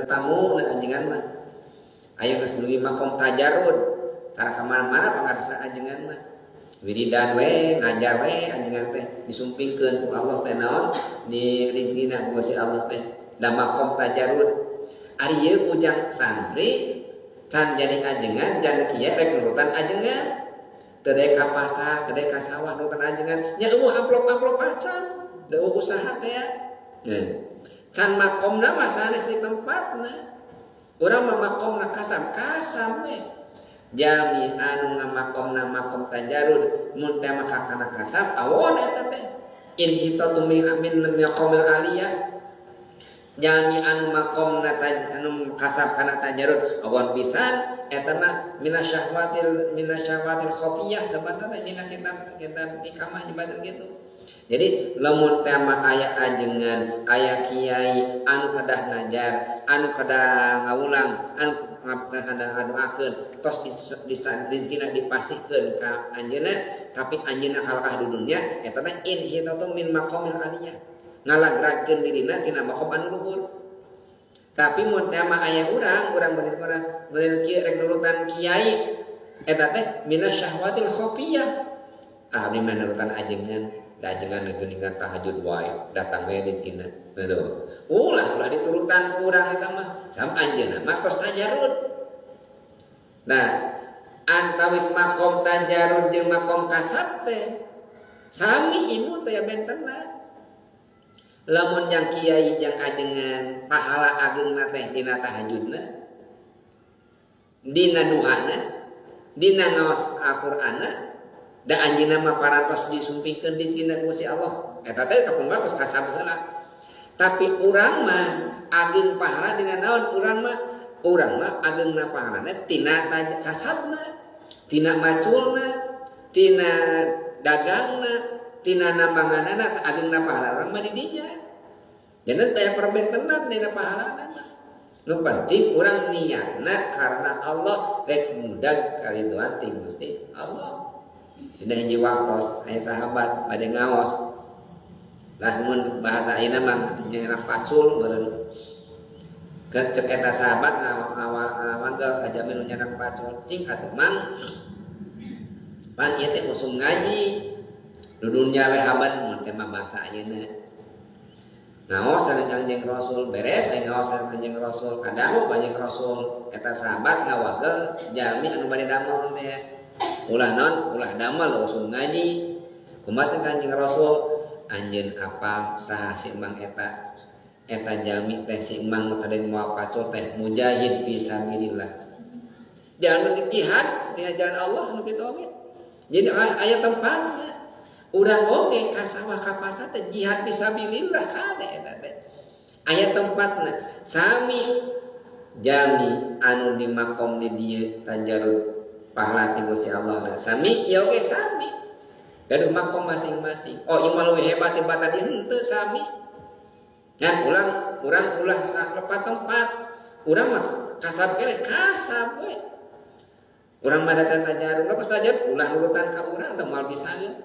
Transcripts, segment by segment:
tamu na anjengan mah aya geus dugi makom tajarud tara ka mana-mana pangarsa anjengan mah wiridan we ngajar we anjengan teh disumpingkeun ku Allah teh naon di rezekina ku si Allah teh da makom tajarud ari ieu ujang santri can jadi ajengan can kieu rek nurutan ajengan teu dek ka pasar teu dek ka sawah nurutan ajengan nya eueuh amplop-amplop acan da usaha teh ya can makomna mah sanes di tempatna urang mah makomna kasam we jami anu ngamakomna makom tajarud mun teh mah kana kasam awon eta teh in hitatu min maqamil aliyah jami anu makomna anu kasam kana tajarud awon pisan eta mah minasyahwatil khafiyah sebenarnya dina kitab ikamah ibadah gitu. Jadi lamun teh mah aya ajengan, aya kiai anu kedah ngajar, anu kedah ngaulang, anu kedah ngadoakeun, tos rezekina dipasihkeun ka anjeunna, tapi anjeunna kalahkah di dunya, eta teh inhitatu min maqamil aliyah. Ngalagrakeun dirina tina maqam anu luhur. Tapi mun teh mah aya urang bener kieu rek nurutan kiai, eta teh minasyahwatil khafiyah. Abdi mah nurutan ajengan. Jangan ngegeningan tahajud wae datang we di sini betul ulah diturutan kurang eta mah sam anjeunna mah kos tajarud nah antawis makom tajarud jeung makom kasab teh sami ilmu teh bentenna lamun yang kiai yang ajengan pahala ageungna teh dina tahajudna dina duhana dina ngaos Al-Qur'anna da anjeunna mah parantos disumpingkeun dizina ku si Allah eta teh kapunggah geus kasab heula tapi urang mah ageung pahala dina naon urang mah ageungna pahalana tina kasabna tina maculna tina dagangna tina nambanganana ageungna pahala urang mah di dinya jangan teh perbentenan dina pahalana mah nu penting urang niatna karena Allah rek mudag kariduan ti Gusti Allah. Dina hiji waktos aya sahabat bade ngaos. Lah mun bahasa ayeuna mah nyeunah patsul beureun. Cek eta sahabat mangga kajamin nu nyeunah patsul cing atuh mang. Pan ieu teh usum ngaji. Dudunya we haban mun teh mah bahasa ayeuna. Ngaos sareng Kanjeng Rasul beres aya ngaos sareng Kanjeng Rasul kadang banyak Rasul eta sahabat ngawagel jami anu bade damel teh. Ulah damel usul ngaji kumaha Kanjeng Rasul anjeun apal saha si emang eta jami teh si emang nu kadeng moal pacul teh mujahid fi sabilillah jangan jihad di jalan Allah nu kitu oge jadi aya tempatna urang oge ka sawah ka pasar teh jihad fi sabilillah kade eta teh aya tempatna sami jami anu di makom di dieu tajarud pahala ti Gusti Allah sami ieu ge sami gaduh makom masing-masing ieu mah leuwih hebat tadi henteu sami ngan urang ulah saklepat tempat urang mah kasab keneh kasab we urang mah da tajarud geus tajarud ulah nurutan ka urang da moal bisa ge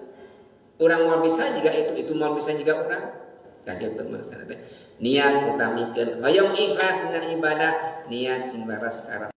urang moal bisa juga itu moal bisa juga urang kagitu maksudna teh niat utamikeun hoyong ikhlas dina ibadah niat sing laras karep